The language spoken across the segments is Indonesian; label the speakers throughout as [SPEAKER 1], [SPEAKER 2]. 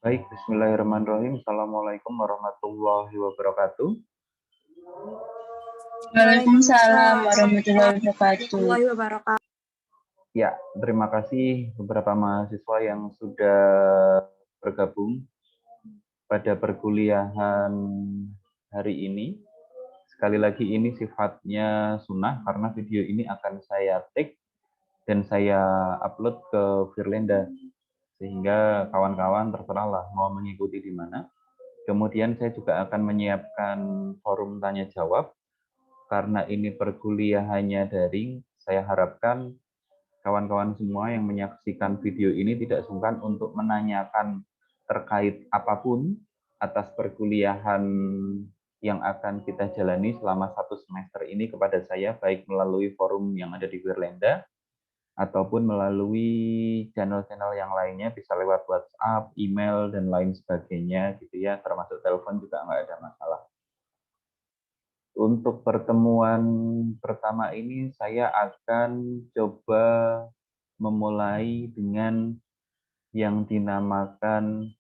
[SPEAKER 1] Baik, bismillahirrahmanirrahim. Assalamualaikum warahmatullahi wabarakatuh.
[SPEAKER 2] Waalaikumsalam warahmatullahi wabarakatuh.
[SPEAKER 3] warahmatullahi wabarakatuh.
[SPEAKER 1] Ya, terima kasih beberapa mahasiswa yang sudah bergabung pada perkuliahan hari ini. Sekali lagi ini sifatnya sunnah karena video ini akan saya take dan saya upload ke Firlenda. Sehingga kawan-kawan terserahlah mau mengikuti di mana. Kemudian saya juga akan menyiapkan forum tanya jawab. Karena ini perkuliahannya daring, saya harapkan kawan-kawan semua yang menyaksikan video ini tidak sungkan untuk menanyakan terkait apapun atas perkuliahan yang akan kita jalani selama 1 semester ini kepada saya, baik melalui forum yang ada di Wirlenda, ataupun melalui channel-channel yang lainnya, bisa lewat WhatsApp, email, dan lain sebagainya, gitu ya, termasuk telepon juga nggak ada masalah. Untuk pertemuan pertama ini, saya akan coba memulai dengan yang dinamakan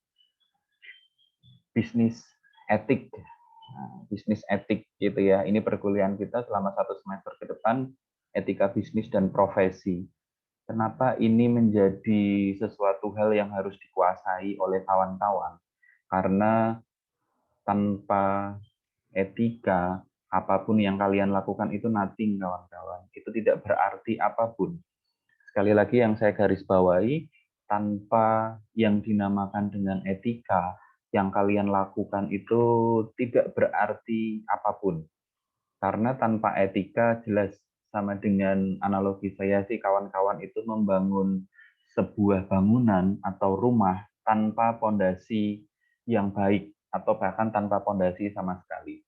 [SPEAKER 1] bisnis etik. Nah, bisnis etik gitu ya. Ini perkuliahan kita selama 1 semester ke depan, etika bisnis dan profesi. Kenapa ini menjadi sesuatu hal yang harus dikuasai oleh kawan-kawan? Karena tanpa etika, apapun yang kalian lakukan itu nothing, kawan-kawan. Itu tidak berarti apapun. Sekali lagi yang saya garis bawahi, tanpa yang dinamakan dengan etika, yang kalian lakukan itu tidak berarti apapun. Karena tanpa etika jelas sama dengan analogi saya sih, kawan-kawan itu membangun sebuah bangunan atau rumah tanpa pondasi yang baik atau bahkan tanpa pondasi sama sekali.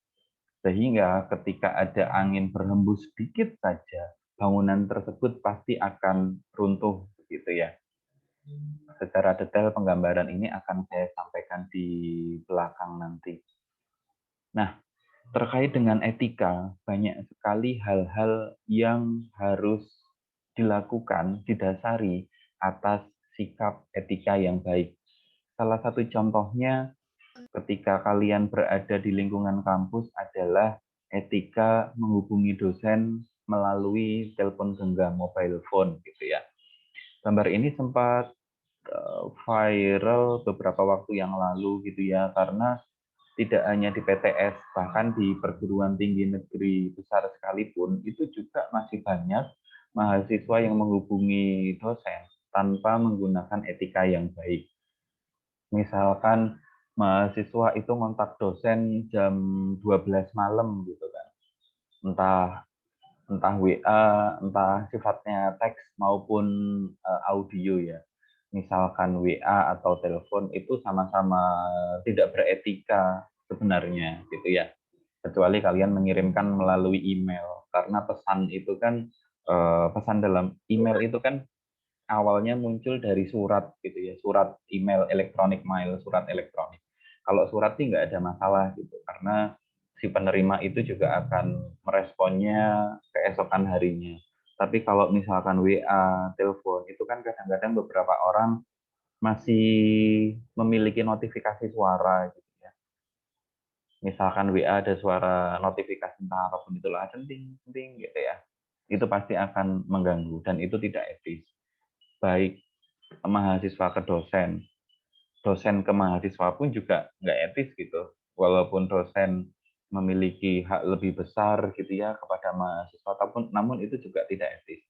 [SPEAKER 1] Sehingga ketika ada angin berhembus sedikit saja, bangunan tersebut pasti akan runtuh begitu ya. Secara detail penggambaran ini akan saya sampaikan di belakang nanti. Nah, terkait dengan etika, banyak sekali hal-hal yang harus dilakukan, didasari atas sikap etika yang baik. Salah satu contohnya ketika kalian berada di lingkungan kampus adalah etika menghubungi dosen melalui telepon genggam mobile phone gitu ya. Gambar ini sempat viral beberapa waktu yang lalu gitu ya, karena tidak hanya di PTS, bahkan di perguruan tinggi negeri besar sekalipun, itu juga masih banyak mahasiswa yang menghubungi dosen tanpa menggunakan etika yang baik. Misalkan mahasiswa itu ngontak dosen jam 12 malam gitu kan. Entah entah WA, entah sifatnya teks maupun audio ya. Misalkan WA atau telepon itu sama-sama tidak beretika sebenarnya gitu ya. Kecuali kalian mengirimkan melalui email, karena pesan itu kan pesan dalam email itu kan awalnya muncul dari surat gitu ya, surat email, elektronik mail, surat elektronik. Kalau surat sih nggak ada masalah gitu, karena si penerima itu juga akan meresponnya keesokan harinya. Tapi kalau misalkan WA, telepon, itu kan kadang-kadang beberapa orang masih memiliki notifikasi suara gitu ya. Misalkan WA ada suara notifikasi entah apapun itulah, penting gitu ya. Itu pasti akan mengganggu dan itu tidak etis. Baik mahasiswa ke dosen, dosen ke mahasiswa pun juga nggak etis gitu. Walaupun dosen memiliki hak lebih besar gitu ya kepada mahasiswa, namun itu juga tidak etis.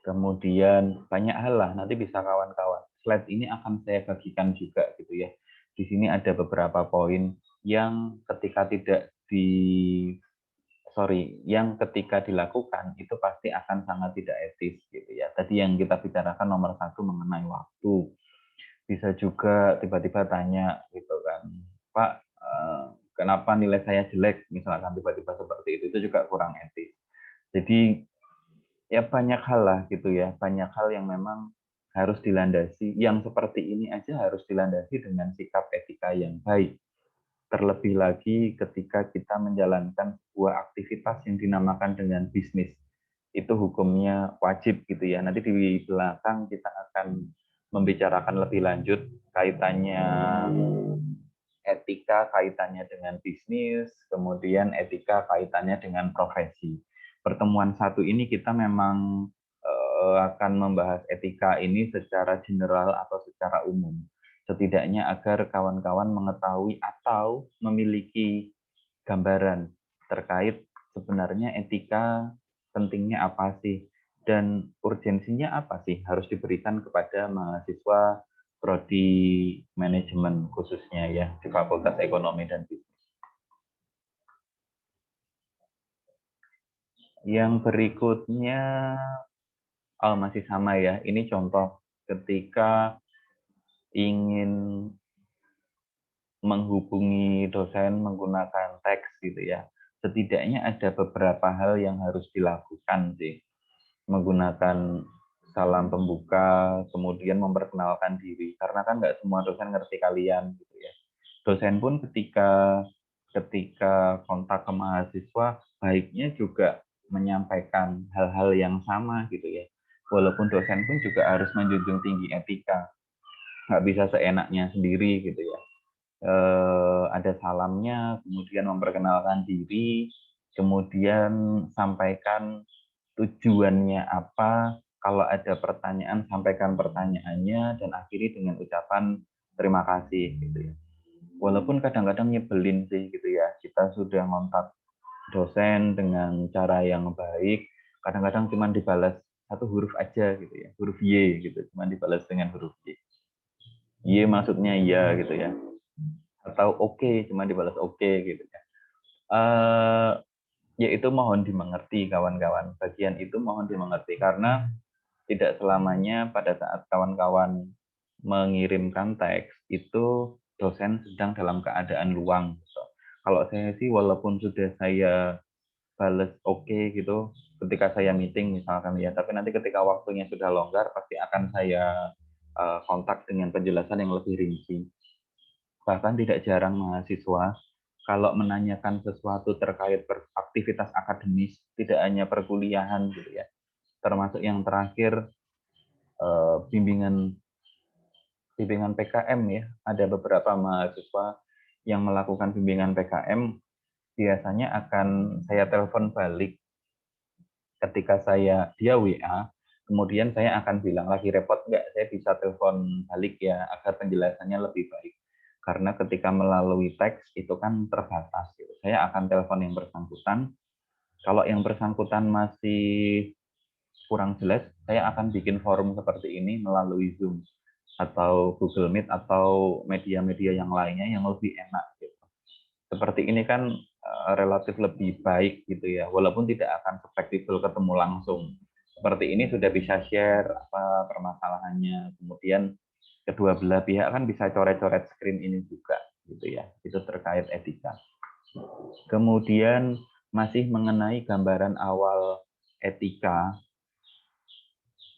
[SPEAKER 1] Kemudian banyak hal lah, nanti bisa kawan-kawan. Slide ini akan saya bagikan juga gitu ya. Di sini ada beberapa poin yang ketika tidak yang ketika dilakukan itu pasti akan sangat tidak etis gitu ya. Tadi yang kita bicarakan nomor 1 mengenai waktu. Bisa juga tiba-tiba tanya gitu kan, Pak, kenapa nilai saya jelek, misalkan tiba-tiba seperti itu juga kurang etis. Jadi ya banyak hal lah gitu ya, banyak hal yang memang harus dilandasi, yang seperti ini aja harus dilandasi dengan sikap etika yang baik. Terlebih lagi ketika kita menjalankan sebuah aktivitas yang dinamakan dengan bisnis. Itu hukumnya wajib gitu ya. Nanti di belakang kita akan membicarakan lebih lanjut kaitannya etika kaitannya dengan bisnis, kemudian etika kaitannya dengan profesi. Pertemuan satu ini kita memang akan membahas etika ini secara general atau secara umum. Setidaknya agar kawan-kawan mengetahui atau memiliki gambaran terkait sebenarnya etika pentingnya apa sih dan urgensinya apa sih harus diberikan kepada mahasiswa prodi manajemen khususnya ya di Fakultas Ekonomi dan Bisnis. Yang berikutnya masih sama ya. Ini contoh ketika ingin menghubungi dosen menggunakan teks gitu ya. Setidaknya ada beberapa hal yang harus dilakukan sih. Menggunakan salam pembuka, kemudian memperkenalkan diri. Karena kan nggak semua dosen ngerti kalian gitu ya. Dosen pun ketika kontak ke mahasiswa, baiknya juga menyampaikan hal-hal yang sama gitu ya. Walaupun dosen pun juga harus menjunjung tinggi etika. Nggak bisa seenaknya sendiri gitu ya. Ada salamnya, kemudian memperkenalkan diri, kemudian sampaikan tujuannya apa, kalau ada pertanyaan sampaikan pertanyaannya, dan akhiri dengan ucapan terima kasih gitu ya. Walaupun kadang-kadang nyebelin sih gitu ya, kita sudah ngontak dosen dengan cara yang baik, kadang-kadang cuma dibalas satu huruf aja gitu ya, huruf Y gitu, cuma dibalas dengan huruf Y. Y maksudnya iya gitu ya, atau oke, cuma dibalas oke gitu ya. Ya itu mohon dimengerti kawan-kawan, bagian itu mohon dimengerti karena tidak selamanya pada saat kawan-kawan mengirimkan teks itu dosen sedang dalam keadaan luang. Kalau saya sih walaupun sudah saya balas oke gitu ketika saya meeting misalkan ya, tapi nanti ketika waktunya sudah longgar pasti akan saya kontak dengan penjelasan yang lebih rinci. Bahkan tidak jarang mahasiswa kalau menanyakan sesuatu terkait aktivitas akademis, tidak hanya perkuliahan gitu ya, termasuk yang terakhir bimbingan PKM ya, ada beberapa mahasiswa yang melakukan bimbingan PKM, biasanya akan saya telepon balik ketika dia WA, kemudian saya akan bilang lagi repot nggak, saya bisa telepon balik ya agar penjelasannya lebih baik. Karena ketika melalui teks itu kan terbatas. Gitu. Saya akan telepon yang bersangkutan. Kalau yang bersangkutan masih kurang jelas, saya akan bikin forum seperti ini melalui Zoom atau Google Meet atau media-media yang lainnya yang lebih enak. Gitu. Seperti ini kan relatif lebih baik gitu ya, walaupun tidak akan fleksibel ketemu langsung. Seperti ini sudah bisa share apa permasalahannya, kemudian kedua belah pihak kan bisa coret-coret screen ini juga gitu ya. Itu terkait etika. Kemudian masih mengenai gambaran awal etika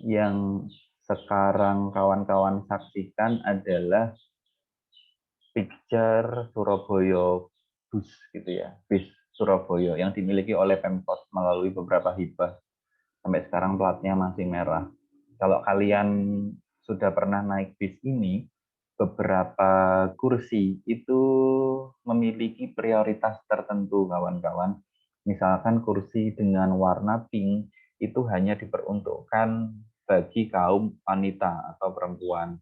[SPEAKER 1] yang sekarang kawan-kawan saksikan adalah picture Surabaya bus gitu ya, bis Surabaya yang dimiliki oleh Pemkot melalui beberapa hibah. Sampai sekarang platnya masih merah. Kalau kalian sudah pernah naik bis ini, beberapa kursi itu memiliki prioritas tertentu kawan-kawan. Misalkan kursi dengan warna pink itu hanya diperuntukkan bagi kaum wanita atau perempuan.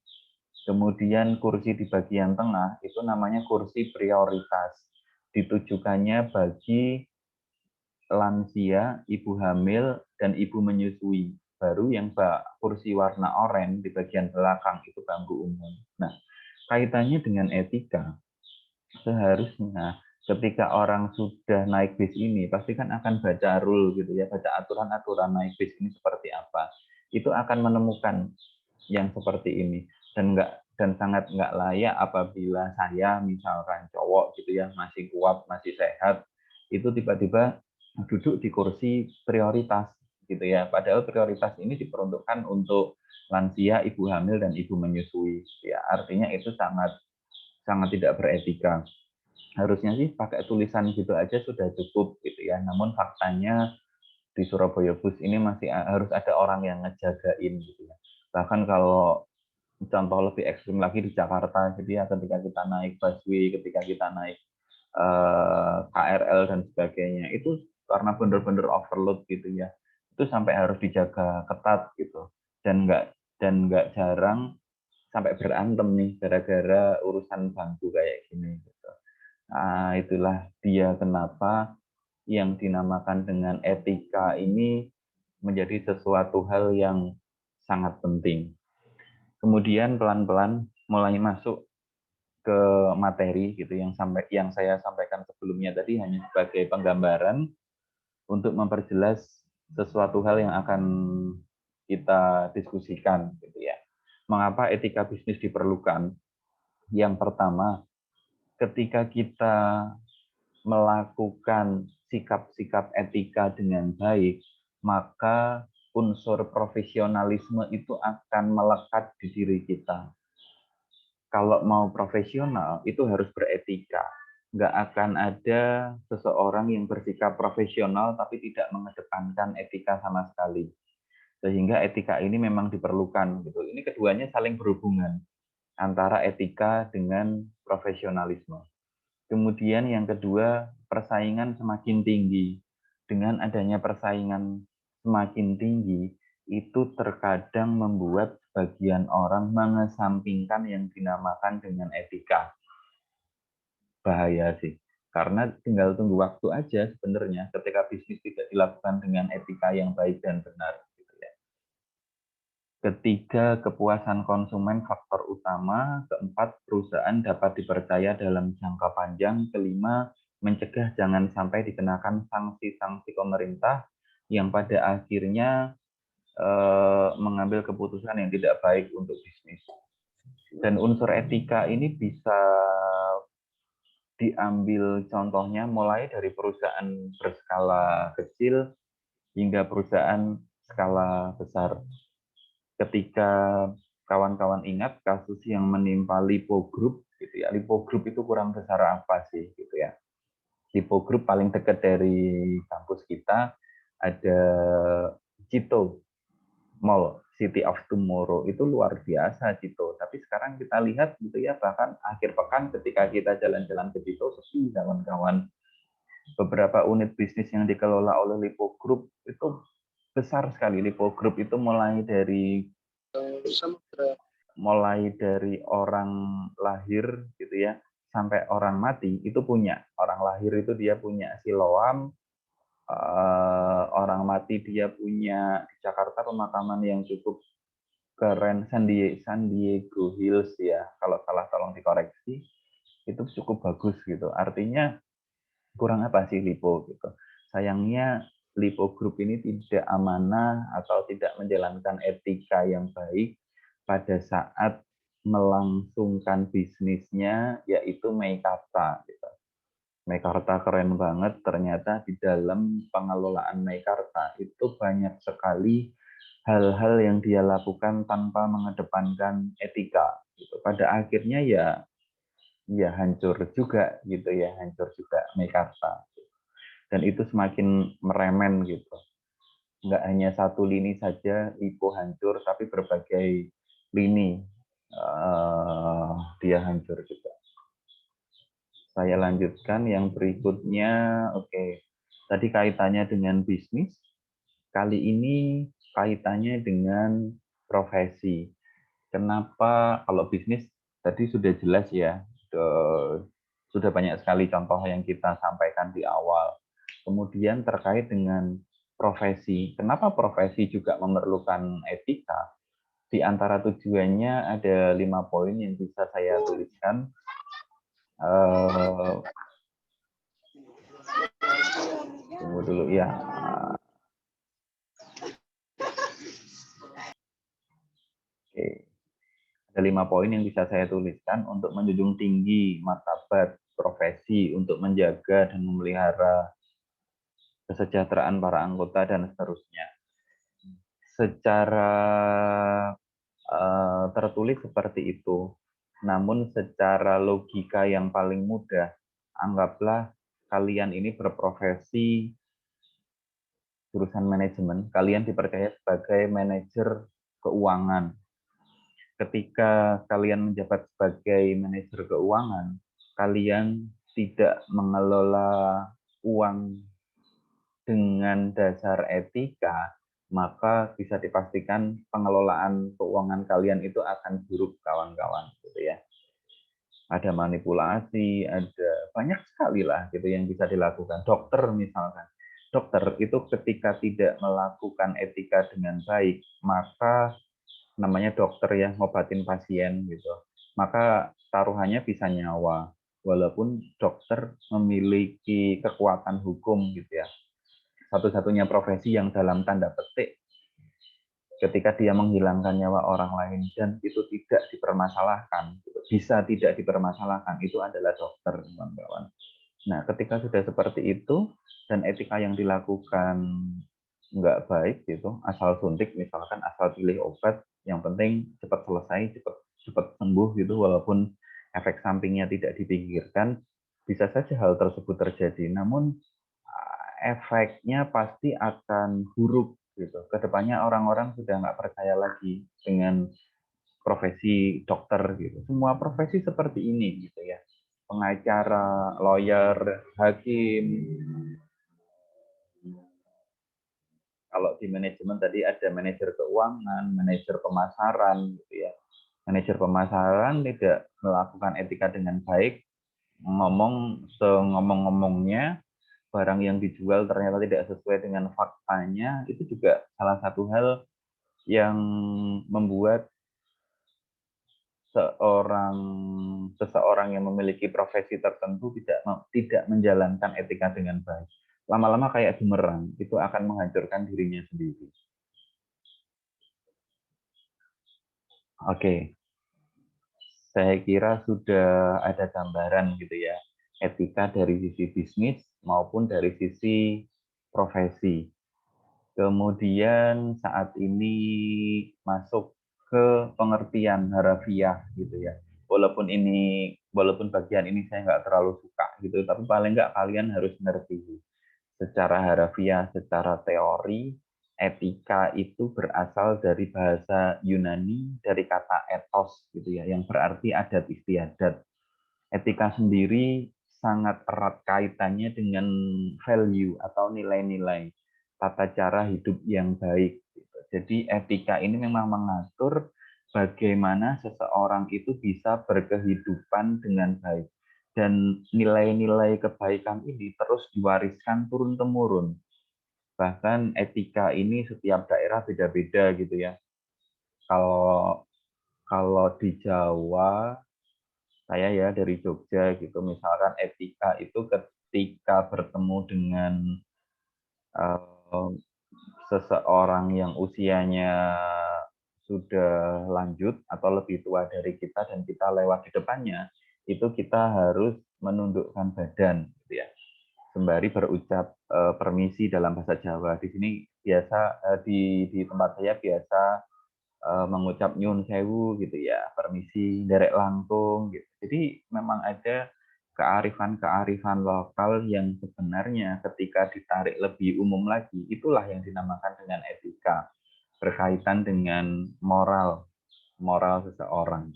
[SPEAKER 1] Kemudian kursi di bagian tengah itu namanya kursi prioritas. Ditujukannya bagi lansia, ibu hamil, dan ibu menyusui. Baru yang kursi warna oranye di bagian belakang itu bangku umum. Nah, kaitannya dengan etika, seharusnya ketika orang sudah naik bis ini, pasti kan akan baca rule gitu ya, baca aturan-aturan naik bis ini seperti apa. Itu akan menemukan yang seperti ini dan sangat nggak layak apabila saya misalkan cowok gitu ya masih kuat masih sehat itu tiba-tiba duduk di kursi prioritas gitu ya, padahal prioritas ini diperuntukkan untuk lansia, ibu hamil, dan ibu menyusui ya, artinya itu sangat sangat tidak beretika. Harusnya sih pakai tulisan gitu aja sudah cukup gitu ya, namun faktanya di Surabaya Bus ini masih harus ada orang yang ngejagain gitu ya. Bahkan kalau contoh lebih ekstrim lagi di Jakarta. Jadi ya ketika kita naik busway, ketika kita naik KRL dan sebagainya, itu karena benar-benar overload gitu ya, itu sampai harus dijaga ketat gitu, dan nggak jarang sampai berantem nih gara-gara urusan bangku kayak gini gitu. Nah, itulah dia kenapa yang dinamakan dengan etika ini menjadi sesuatu hal yang sangat penting. Kemudian pelan-pelan mulai masuk ke materi gitu, yang saya sampaikan sebelumnya tadi hanya sebagai penggambaran untuk memperjelas sesuatu hal yang akan kita diskusikan gitu ya. Mengapa etika bisnis diperlukan? Yang pertama, ketika kita melakukan sikap-sikap etika dengan baik, maka unsur profesionalisme itu akan melekat di diri kita. Kalau mau profesional, itu harus beretika. Nggak akan ada seseorang yang bersikap profesional tapi tidak mengedepankan etika sama sekali. Sehingga etika ini memang diperlukan. Gitu. Ini keduanya saling berhubungan antara etika dengan profesionalisme. Kemudian yang kedua, persaingan semakin tinggi. Dengan adanya persaingan semakin tinggi, itu terkadang membuat sebagian orang mengesampingkan yang dinamakan dengan etika. Bahaya sih. Karena tinggal tunggu waktu aja sebenarnya ketika bisnis tidak dilakukan dengan etika yang baik dan benar. Ketiga, kepuasan konsumen faktor utama. Keempat, perusahaan dapat dipercaya dalam jangka panjang. Kelima, mencegah jangan sampai dikenakan sanksi-sanksi pemerintah yang pada akhirnya mengambil keputusan yang tidak baik untuk bisnis. Dan unsur etika ini bisa diambil contohnya mulai dari perusahaan berskala kecil hingga perusahaan skala besar. Ketika kawan-kawan ingat kasus yang menimpa Lipo Group gitu ya. Lipo Group itu kurang besar apa sih gitu ya. Lipo Group paling dekat dari kampus kita ada Cito Mall, City of Tomorrow, itu luar biasa Cito. Tapi sekarang kita lihat gitu ya, bahkan akhir pekan ketika kita jalan-jalan ke Cito sepi kawan-kawan. Beberapa unit bisnis yang dikelola oleh Lipo Group itu besar sekali. Lipo Group itu mulai dari orang lahir gitu ya sampai orang mati itu punya. Orang lahir itu dia punya Siloam, orang mati dia punya di Jakarta pemakaman yang cukup keren, San Diego Hills ya, kalau salah tolong dikoreksi, itu cukup bagus gitu. Artinya kurang apa sih Lipo gitu. Sayangnya Lipo Group ini tidak amanah atau tidak menjalankan etika yang baik pada saat melangsungkan bisnisnya, yaitu Meikarta. Gitu. Meikarta keren banget, ternyata di dalam pengelolaan Meikarta itu banyak sekali hal-hal yang dia lakukan tanpa mengedepankan etika. Gitu. Pada akhirnya ya hancur juga gitu ya, hancur juga Meikarta. Dan itu semakin meremen gitu. Nggak hanya satu lini saja Lipo hancur, tapi berbagai lini dia hancur juga. Saya lanjutkan yang berikutnya. Oke, tadi kaitannya dengan bisnis. Kali ini kaitannya dengan profesi. Kenapa kalau bisnis tadi sudah jelas ya, sudah banyak sekali contoh yang kita sampaikan di awal. Kemudian terkait dengan profesi, kenapa profesi juga memerlukan etika? Di antara tujuannya ada 5 poin yang bisa saya tuliskan. Tunggu dulu ya. Oke. Ada 5 poin yang bisa saya tuliskan untuk menjunjung tinggi martabat profesi, untuk menjaga dan memelihara kesejahteraan para anggota dan seterusnya. Secara tertulis seperti itu, namun secara logika yang paling mudah, anggaplah kalian ini berprofesi jurusan manajemen, kalian dipercaya sebagai manajer keuangan. ketika kalian menjabat sebagai manajer keuangan, kalian tidak mengelola uang dengan dasar etika, maka bisa dipastikan pengelolaan keuangan kalian itu akan buruk, kawan-kawan, gitu ya. Ada manipulasi, ada banyak sekali lah gitu yang bisa dilakukan. Dokter misalkan, dokter itu ketika tidak melakukan etika dengan baik, maka namanya dokter ya, ngobatin pasien gitu, maka taruhannya bisa nyawa, walaupun dokter memiliki kekuatan hukum gitu ya, satu-satunya profesi yang dalam tanda petik ketika dia menghilangkan nyawa orang lain dan itu tidak dipermasalahkan, bisa tidak dipermasalahkan, itu adalah dokter, kawan-kawan. Nah, ketika sudah seperti itu dan etika yang dilakukan nggak baik gitu, asal suntik misalkan, asal pilih obat, yang penting cepat selesai, cepat sembuh gitu, walaupun efek sampingnya tidak dipikirkan, bisa saja hal tersebut terjadi. Namun efeknya pasti akan buruk gitu. Kedepannya orang-orang sudah nggak percaya lagi dengan profesi dokter gitu. Semua profesi seperti ini gitu ya. Pengacara, lawyer, hakim. Kalau di manajemen tadi ada manajer keuangan, manajer pemasaran gitu ya. Manajer pemasaran tidak melakukan etika dengan baik, ngomong sengomong-ngomongnya, barang yang dijual ternyata tidak sesuai dengan faktanya, itu juga salah satu hal yang membuat seseorang yang memiliki profesi tertentu tidak menjalankan etika dengan baik. Lama-lama kayak bumerang, itu akan menghancurkan dirinya sendiri. Oke, saya kira sudah ada gambaran gitu ya, etika dari sisi bisnis maupun dari sisi profesi. Kemudian saat ini masuk ke pengertian harafiah gitu ya. Walaupun bagian ini saya nggak terlalu suka gitu, tapi paling nggak kalian harus ngerti secara harafiah, secara teori, etika itu berasal dari bahasa Yunani dari kata ethos gitu ya, yang berarti adat istiadat. Etika sendiri sangat erat kaitannya dengan value atau nilai-nilai tata cara hidup yang baik. Jadi etika ini memang mengatur bagaimana seseorang itu bisa berkehidupan dengan baik. Dan nilai-nilai kebaikan ini terus diwariskan turun-temurun. Bahkan etika ini setiap daerah beda-beda gitu ya. Kalau kalau di Jawa, saya ya dari Jogja gitu, misalkan etika itu ketika bertemu dengan uh, seseorang yang usianya sudah lanjut atau lebih tua dari kita dan kita lewat di depannya, itu kita harus menundukkan badan gitu ya, sembari berucap permisi dalam bahasa Jawa. Di sini biasa di tempat saya biasa mengucap nyun sewu gitu ya, permisi, derek langkung gitu. Jadi memang ada kearifan-kearifan lokal yang sebenarnya ketika ditarik lebih umum lagi, itulah yang dinamakan dengan etika, berkaitan dengan moral seseorang.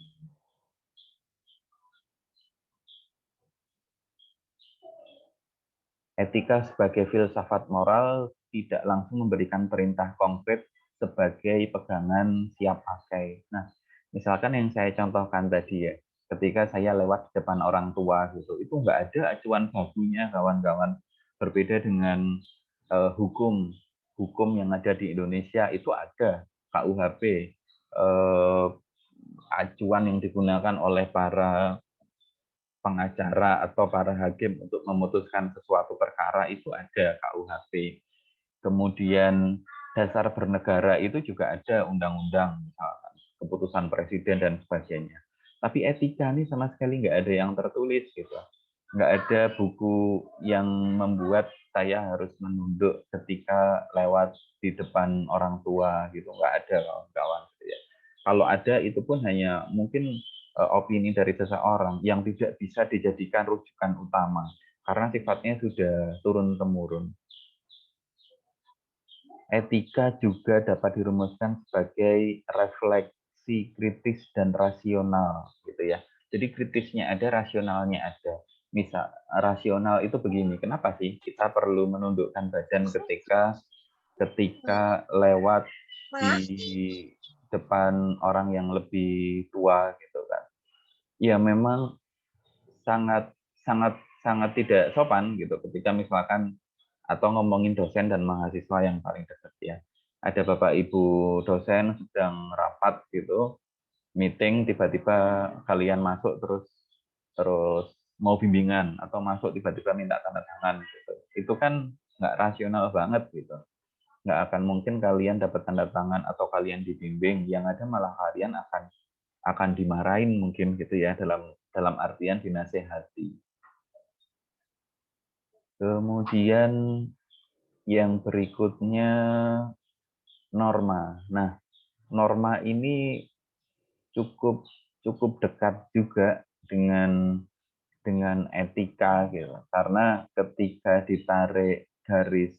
[SPEAKER 1] Etika sebagai filsafat moral tidak langsung memberikan perintah konkret sebagai pegangan siap pakai. Nah, misalkan yang saya contohkan tadi ya, ketika saya lewat di depan orang tua gitu, itu nggak ada acuan bakunya, kawan-kawan. Berbeda dengan hukum yang ada di Indonesia, itu ada KUHP, acuan yang digunakan oleh para pengacara atau para hakim untuk memutuskan sesuatu perkara, itu ada KUHP. Kemudian dasar bernegara itu juga ada undang-undang, misalkan keputusan presiden dan sebagainya. Tapi etika ini sama sekali nggak ada yang tertulis gitu. Nggak ada buku yang membuat saya harus menunduk ketika lewat di depan orang tua gitu. Nggak ada, kawan-kawan. Kalau ada, itu pun hanya mungkin opini dari seseorang yang tidak bisa dijadikan rujukan utama karena sifatnya sudah turun-temurun. Etika juga dapat dirumuskan sebagai refleks refleksi kritis dan rasional gitu ya. Jadi kritisnya ada, rasionalnya ada. Misal rasional itu begini, kenapa sih kita perlu menundukkan badan ketika lewat di depan orang yang lebih tua gitu kan? Ya memang sangat sangat sangat tidak sopan gitu ketika misalkan atau ngomongin dosen dan mahasiswa yang paling dekat ya. Ada bapak ibu dosen sedang rapat gitu, meeting tiba-tiba kalian masuk terus terus mau bimbingan atau masuk tiba-tiba minta tanda tangan gitu. Itu kan nggak rasional banget gitu. Nggak akan mungkin kalian dapat tanda tangan atau kalian dibimbing, yang ada malah kalian akan dimarahin mungkin gitu ya, dalam dalam artian dinasehati. Kemudian yang berikutnya norma. Nah, norma ini cukup cukup dekat juga dengan etika gitu. Karena ketika ditarik garis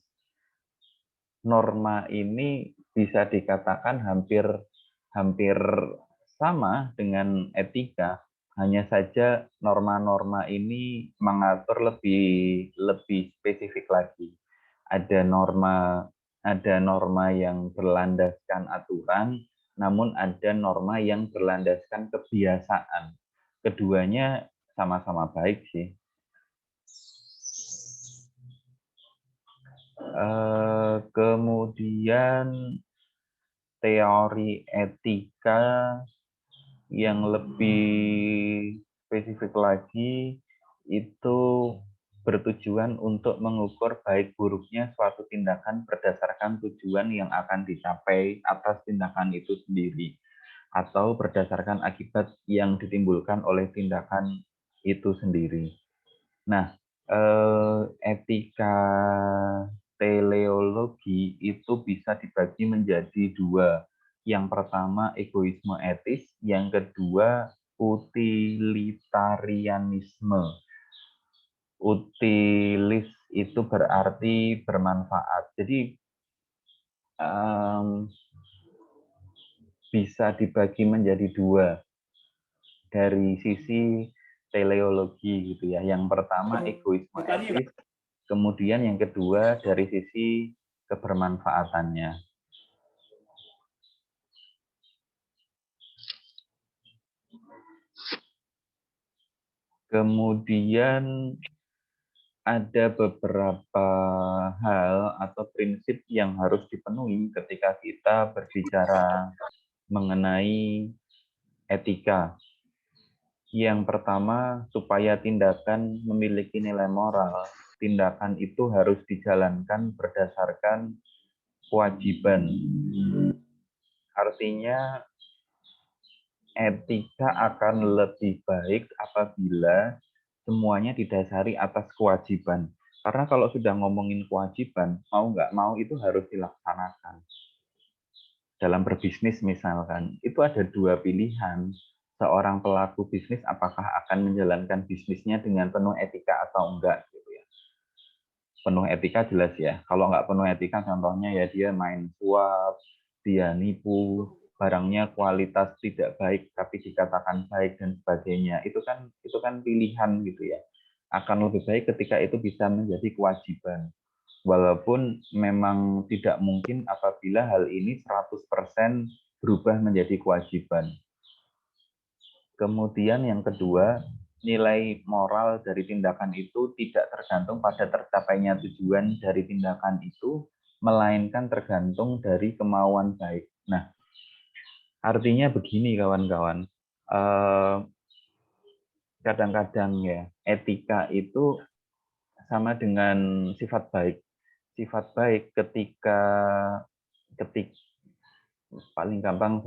[SPEAKER 1] norma ini bisa dikatakan hampir hampir sama dengan etika, hanya saja norma-norma ini mengatur lebih lebih spesifik lagi. Ada norma yang berlandaskan aturan, namun ada norma yang berlandaskan kebiasaan. Keduanya sama-sama baik sih. Kemudian teori etika yang lebih spesifik lagi itu bertujuan untuk mengukur baik buruknya suatu tindakan berdasarkan tujuan yang akan dicapai atas tindakan itu sendiri, atau berdasarkan akibat yang ditimbulkan oleh tindakan itu sendiri. Nah, etika teleologi itu bisa dibagi menjadi dua. Yang pertama egoisme etis, yang kedua utilitarianisme. Utilis itu berarti bermanfaat. Jadi bisa dibagi menjadi dua dari sisi teleologi gitu ya. Yang pertama egoisme etis, kemudian yang kedua dari sisi kebermanfaatannya. Kemudian ada beberapa hal atau prinsip yang harus dipenuhi ketika kita berbicara mengenai etika. Yang pertama, supaya tindakan memiliki nilai moral, tindakan itu harus dijalankan berdasarkan kewajiban. Artinya, etika akan lebih baik apabila semuanya didasari atas kewajiban. Karena kalau sudah ngomongin kewajiban, mau nggak mau itu harus dilaksanakan. Dalam berbisnis misalkan, itu ada dua pilihan. Seorang pelaku bisnis apakah akan menjalankan bisnisnya dengan penuh etika atau enggak. Gitu ya. Penuh etika jelas ya. Kalau nggak penuh etika, contohnya ya dia main suap, dia nipu, barangnya kualitas tidak baik tapi dikatakan baik dan sebagainya. Itu kan pilihan gitu ya. Akan lebih baik ketika itu bisa menjadi kewajiban. Walaupun memang tidak mungkin apabila hal ini 100% berubah menjadi kewajiban. Kemudian yang kedua, nilai moral dari tindakan itu tidak tergantung pada tercapainya tujuan dari tindakan itu, melainkan tergantung dari kemauan baik. Nah, artinya begini kawan-kawan, kadang-kadang ya etika itu sama dengan sifat baik. Sifat baik ketika paling gampang,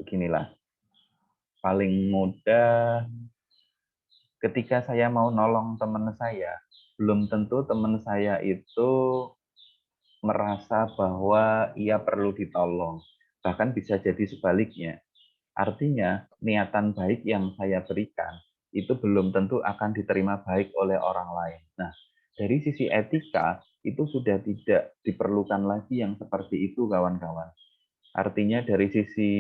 [SPEAKER 1] beginilah, paling mudah ketika saya mau nolong teman saya, belum tentu teman saya itu merasa bahwa ia perlu ditolong. Bahkan bisa jadi sebaliknya. Artinya, niatan baik yang saya berikan itu belum tentu akan diterima baik oleh orang lain. Nah, dari sisi etika, itu sudah tidak diperlukan lagi yang seperti itu, kawan-kawan. Artinya dari sisi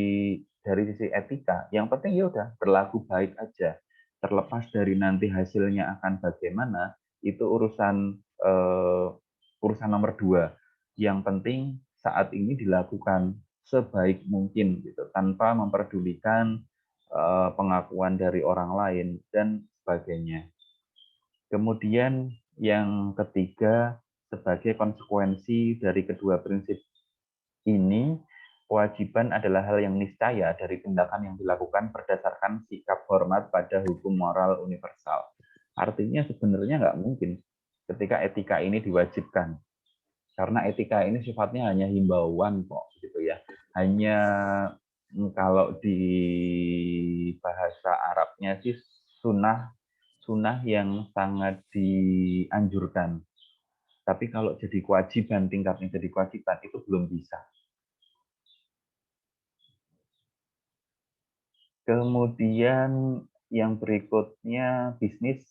[SPEAKER 1] dari sisi etika, yang penting ya udah berlaku baik aja. Terlepas dari nanti hasilnya akan bagaimana, itu urusan nomor 2. Yang penting saat ini dilakukan sebaik mungkin gitu, tanpa memperdulikan pengakuan dari orang lain dan sebagainya. Kemudian yang ketiga, sebagai konsekuensi dari kedua prinsip ini, kewajiban adalah hal yang niscaya dari tindakan yang dilakukan berdasarkan sikap hormat pada hukum moral universal. Artinya sebenarnya nggak mungkin ketika etika ini diwajibkan. Karena etika ini sifatnya hanya himbauan kok, gitu ya. Hanya kalau di bahasa Arabnya sih sunnah yang sangat dianjurkan. Tapi kalau jadi kewajiban, tingkatnya jadi kewajiban, itu belum bisa. Kemudian yang berikutnya, bisnis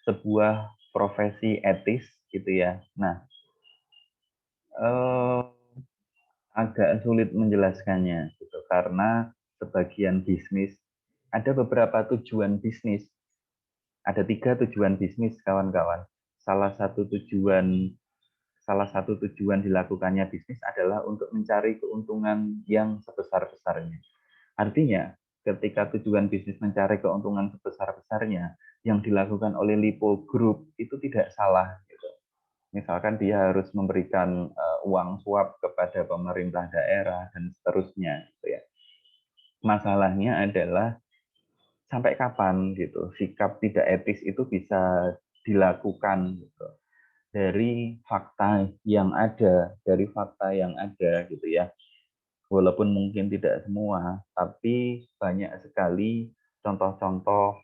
[SPEAKER 1] sebuah profesi etis gitu ya. Nah, agak sulit menjelaskannya gitu karena sebagian bisnis ada beberapa tujuan bisnis. Ada 3 tujuan bisnis, kawan-kawan. Salah satu tujuan dilakukannya bisnis adalah untuk mencari keuntungan yang sebesar-besarnya. Artinya, ketika tujuan bisnis mencari keuntungan sebesar-besarnya, yang dilakukan oleh Lipo Group itu tidak salah. Gitu. Misalkan dia harus memberikan uang suap kepada pemerintah daerah dan seterusnya. Gitu ya. Masalahnya adalah sampai kapan gitu sikap tidak etis itu bisa dilakukan gitu. Dari fakta yang ada gitu ya. Walaupun mungkin tidak semua, tapi banyak sekali contoh-contoh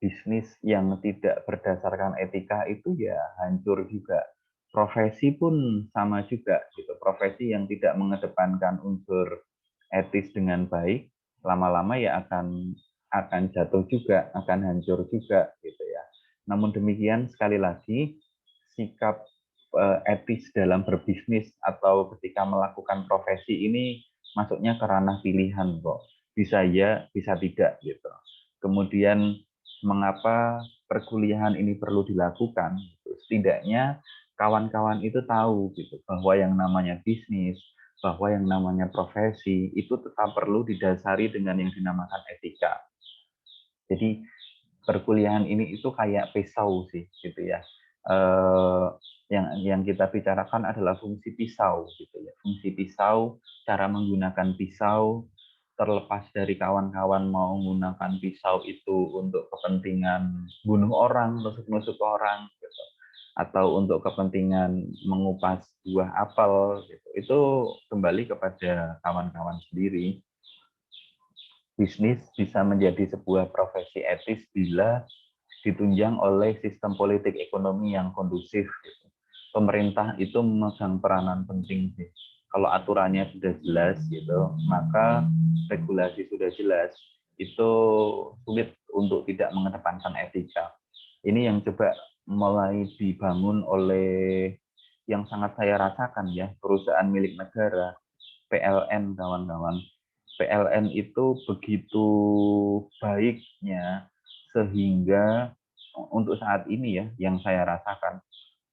[SPEAKER 1] bisnis yang tidak berdasarkan etika itu ya hancur juga. Profesi pun sama juga gitu. Profesi yang tidak mengedepankan unsur etis dengan baik, lama-lama ya akan jatuh juga, akan hancur juga gitu ya. Namun demikian sekali lagi sikap etis dalam berbisnis atau ketika melakukan profesi ini masuknya ke ranah pilihan kok. Bisa ya, bisa tidak gitu. Kemudian mengapa perkuliahan ini perlu dilakukan? Setidaknya kawan-kawan itu tahu gitu bahwa yang namanya bisnis, bahwa yang namanya profesi itu tetap perlu didasari dengan yang dinamakan etika. Jadi perkuliahan ini itu kayak pisau sih gitu ya. Yang kita bicarakan adalah fungsi pisau gitu ya. Fungsi pisau, cara menggunakan pisau, terlepas dari kawan-kawan mau menggunakan pisau itu untuk kepentingan bunuh orang, nusuk-nusuk orang gitu, atau untuk kepentingan mengupas buah apel gitu. Itu kembali kepada kawan-kawan sendiri. Bisnis bisa menjadi sebuah profesi etis bila ditunjang oleh sistem politik ekonomi yang kondusif. Gitu. Pemerintah itu memegang peranan penting sih. Kalau aturannya sudah jelas, gitu, maka regulasi sudah jelas, itu sulit untuk tidak mengedepankan etika. Ini yang coba mulai dibangun oleh yang sangat saya rasakan ya, perusahaan milik negara, PLN kawan-kawan. PLN itu begitu baiknya sehingga untuk saat ini ya yang saya rasakan,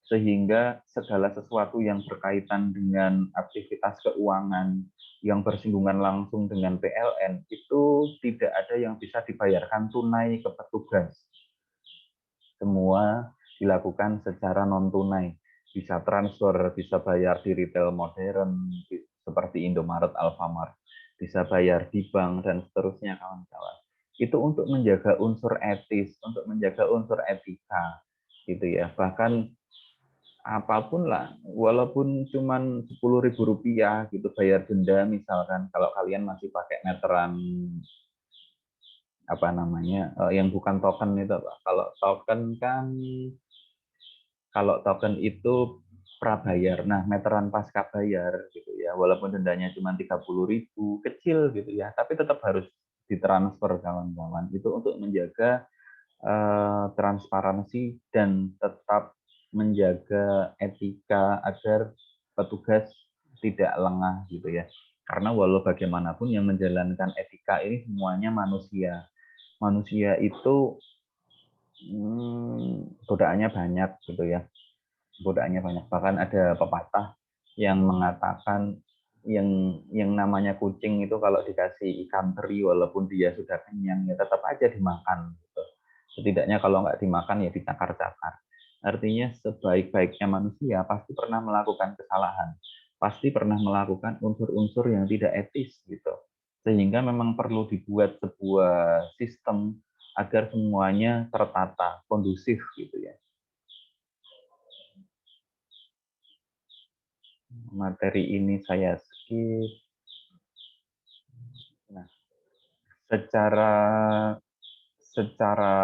[SPEAKER 1] sehingga segala sesuatu yang berkaitan dengan aktivitas keuangan yang bersinggungan langsung dengan PLN itu tidak ada yang bisa dibayarkan tunai ke petugas. Semua dilakukan secara non tunai, bisa transfer, bisa bayar di retail modern seperti Indomaret, Alfamart, bisa bayar di bank dan seterusnya kawan-kawan. Itu untuk menjaga unsur etis, untuk menjaga unsur etika gitu ya. Bahkan apapun lah, walaupun cuma 10.000 rupiah gitu bayar denda misalkan, kalau kalian masih pakai meteran apa namanya yang bukan token itu Pak. Kalau token itu prabayar. Nah, meteran pasca bayar gitu ya. Walaupun dendanya cuma 30.000, kecil gitu ya, tapi tetap harus ditransfer kawan-kawan. Itu untuk menjaga transparansi dan tetap menjaga etika agar petugas tidak lengah gitu ya. Karena walau bagaimanapun yang menjalankan etika ini semuanya manusia. Manusia itu godaannya banyak gitu ya. Godaannya banyak. Bahkan ada pepatah yang mengatakan yang namanya kucing itu kalau dikasih ikan teri walaupun dia sudah kenyang ya tetap aja dimakan gitu. Setidaknya kalau nggak dimakan ya dicakar-cakar. Artinya sebaik-baiknya manusia pasti pernah melakukan kesalahan, pasti pernah melakukan unsur-unsur yang tidak etis gitu. Sehingga memang perlu dibuat sebuah sistem agar semuanya tertata, kondusif gitu ya. Materi ini saya skip. Nah, secara secara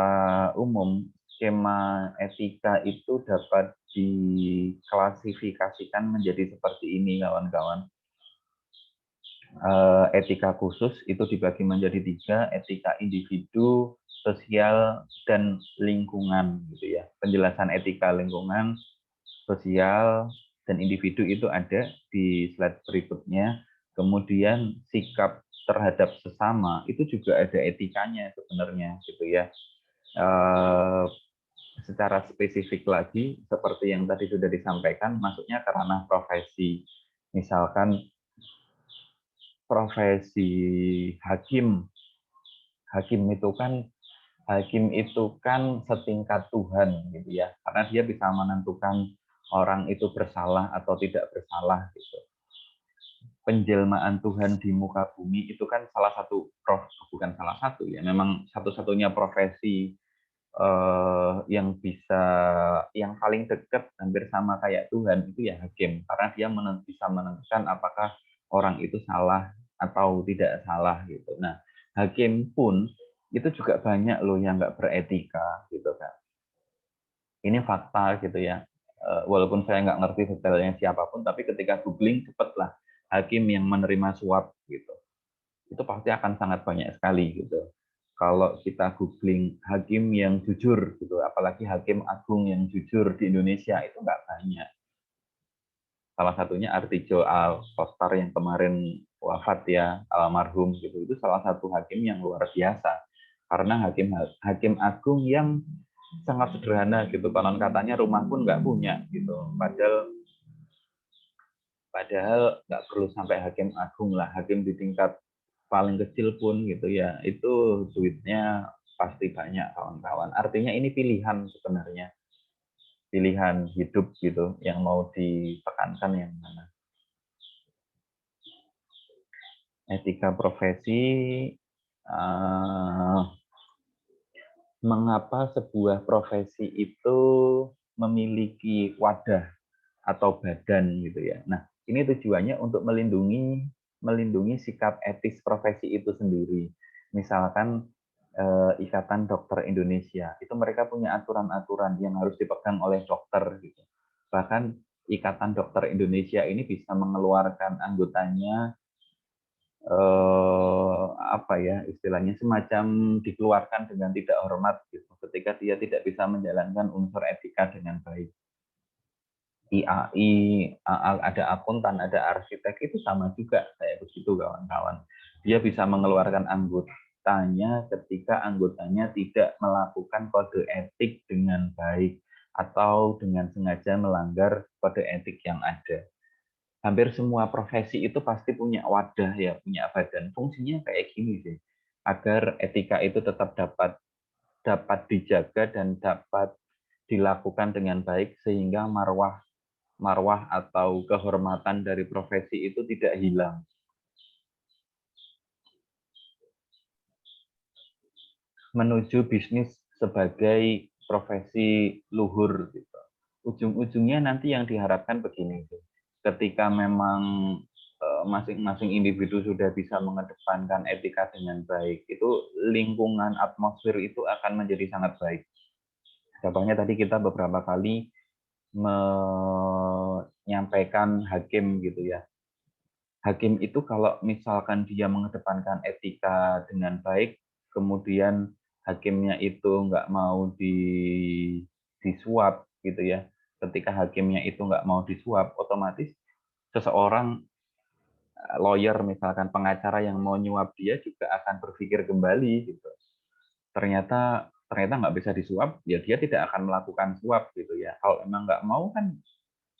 [SPEAKER 1] umum skema etika itu dapat diklasifikasikan menjadi seperti ini kawan-kawan. Etika khusus itu dibagi menjadi 3, etika individu, sosial, dan lingkungan gitu ya. Penjelasan etika lingkungan, sosial, dan individu itu ada di slide berikutnya. Kemudian sikap terhadap sesama itu juga ada etikanya sebenarnya gitu ya. Secara spesifik lagi seperti yang tadi sudah disampaikan, masuknya ke ranah profesi. Misalkan profesi hakim. Hakim itu kan setingkat Tuhan gitu ya. Karena dia bisa menentukan orang itu bersalah atau tidak bersalah gitu. Penjelmaan Tuhan di muka bumi itu kan salah satu bukan salah satu ya, memang satu-satunya profesi yang paling dekat hampir sama kayak Tuhan itu ya hakim, karena dia bisa menentukan apakah orang itu salah atau tidak salah gitu. Nah, hakim pun itu juga banyak loh yang nggak beretika gitu kan. Ini fakta gitu ya. Walaupun saya nggak ngerti detailnya siapapun, tapi ketika googling cepatlah hakim yang menerima suap gitu. Itu pasti akan sangat banyak sekali gitu. Kalau kita googling hakim yang jujur gitu, apalagi hakim agung yang jujur di Indonesia itu nggak banyak. Salah satunya Artijo Al-Kostar yang kemarin wafat ya, almarhum gitu. Itu salah satu hakim yang luar biasa. Karena hakim agung yang sangat sederhana gitu. Konon katanya rumah pun nggak punya gitu. Padahal nggak perlu sampai hakim agung lah, hakim di tingkat paling kecil pun gitu ya, itu duitnya pasti banyak kawan-kawan. Artinya ini pilihan sebenarnya, pilihan hidup gitu, yang mau ditekankan yang mana. Etika profesi, mengapa sebuah profesi itu memiliki wadah atau badan gitu ya. Nah, ini tujuannya untuk melindungi sikap etis profesi itu sendiri. Misalkan Ikatan Dokter Indonesia, itu mereka punya aturan-aturan yang harus dipegang oleh dokter gitu. Bahkan Ikatan Dokter Indonesia ini bisa mengeluarkan anggotanya apa ya istilahnya, semacam dikeluarkan dengan tidak hormat gitu ketika dia tidak bisa menjalankan unsur etika dengan baik. IAI, ada akuntan, ada arsitek, itu sama juga kayak begitu kawan-kawan. Dia bisa mengeluarkan anggotanya ketika anggotanya tidak melakukan kode etik dengan baik atau dengan sengaja melanggar kode etik yang ada. Hampir semua profesi itu pasti punya wadah ya, punya badan. Fungsinya kayak gini sih, agar etika itu tetap dapat dijaga dan dapat dilakukan dengan baik sehingga marwah atau kehormatan dari profesi itu tidak hilang. Menuju bisnis sebagai profesi luhur gitu. Ujung-ujungnya nanti yang diharapkan begini, ketika memang masing-masing individu sudah bisa mengedepankan etika dengan baik, itu lingkungan atmosfer itu akan menjadi sangat baik. Contohnya tadi kita beberapa kali menyampaikan hakim gitu ya. Hakim itu kalau misalkan dia mengedepankan etika dengan baik, kemudian hakimnya itu nggak mau disuap gitu ya. Ketika hakimnya itu nggak mau disuap, otomatis seseorang lawyer misalkan pengacara yang mau nyuap dia juga akan berpikir kembali gitu. Ternyata nggak bisa disuap, ya dia tidak akan melakukan suap gitu ya. Kalau emang nggak mau kan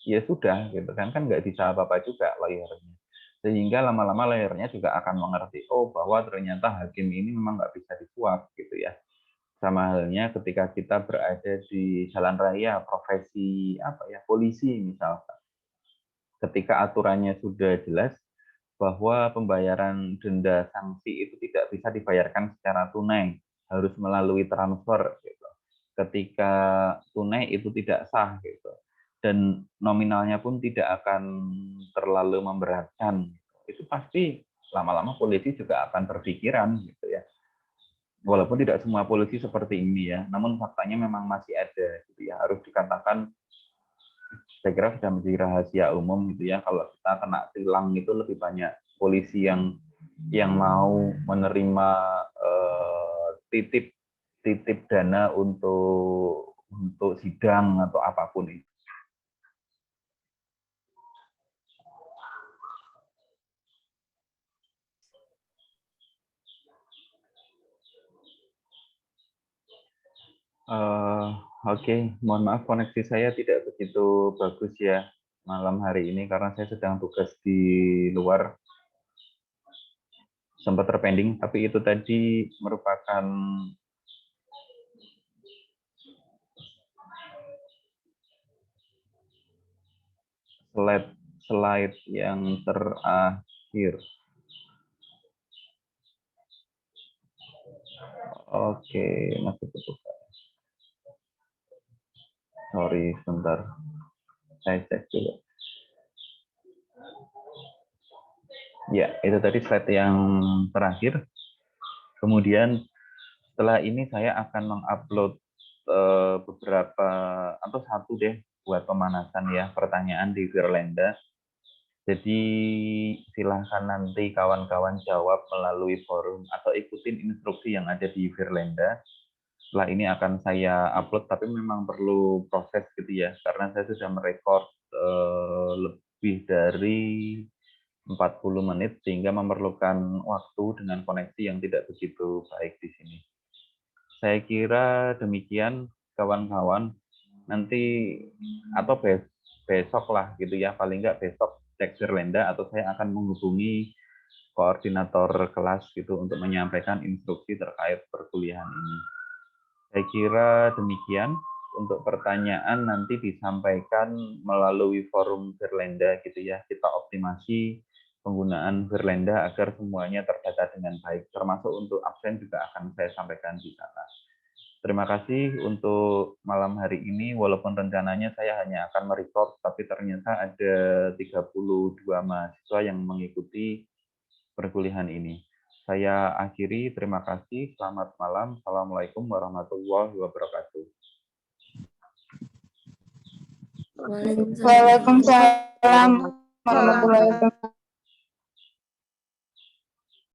[SPEAKER 1] ya sudah gitu kan nggak bisa apa-apa juga lawyernya. Sehingga lama-lama lawyernya juga akan mengerti bahwa ternyata hakim ini memang nggak bisa disuap gitu ya. Sama halnya ketika kita berada di jalan raya profesi polisi misalkan. Ketika aturannya sudah jelas bahwa pembayaran denda sanksi itu tidak bisa dibayarkan secara tunai, harus melalui transfer gitu. Ketika tunai itu tidak sah gitu. Dan nominalnya pun tidak akan terlalu memberatkan. Itu pasti lama-lama polisi juga akan berpikiran gitu ya. Walaupun tidak semua polisi seperti ini ya, namun faktanya memang masih ada gitu ya. Harus dikatakan saya kira sudah menjadi rahasia umum gitu ya, kalau kita kena tilang itu lebih banyak polisi yang mau menerima titip dana untuk sidang atau apapun itu. Oke, mohon maaf koneksi saya tidak begitu bagus ya malam hari ini karena saya sedang tugas di luar, sempat terpending, tapi itu tadi merupakan slide yang terakhir. Oke, masih terbuka. Sorry, sebentar. Saya cek dulu. Ya, itu tadi slide yang terakhir. Kemudian setelah ini saya akan mengupload beberapa atau satu deh buat pemanasan ya pertanyaan di Virlenda. Jadi silahkan nanti kawan-kawan jawab melalui forum atau ikutin instruksi yang ada di Virlenda. Setelah ini akan saya upload, tapi memang perlu proses gitu ya, karena saya sudah merekord lebih dari 40 menit, sehingga memerlukan waktu dengan koneksi yang tidak begitu baik di sini. Saya kira demikian kawan-kawan, nanti atau besok lah gitu ya, paling nggak besok cek Virlenda atau saya akan menghubungi koordinator kelas gitu untuk menyampaikan instruksi terkait perkuliahan ini. Saya kira demikian. Untuk pertanyaan nanti disampaikan melalui forum Virlenda gitu ya. Kita optimasi penggunaan Virlenda agar semuanya terdata dengan baik. Termasuk untuk absen juga akan saya sampaikan di sana. Terima kasih untuk malam hari ini. Walaupun rencananya saya hanya akan merecord, tapi ternyata ada 32 mahasiswa yang mengikuti perkuliahan ini. Saya akhiri, terima kasih, selamat malam, Assalamualaikum warahmatullahi wabarakatuh.
[SPEAKER 2] Waalaikumsalam warahmatullahi wabarakatuh.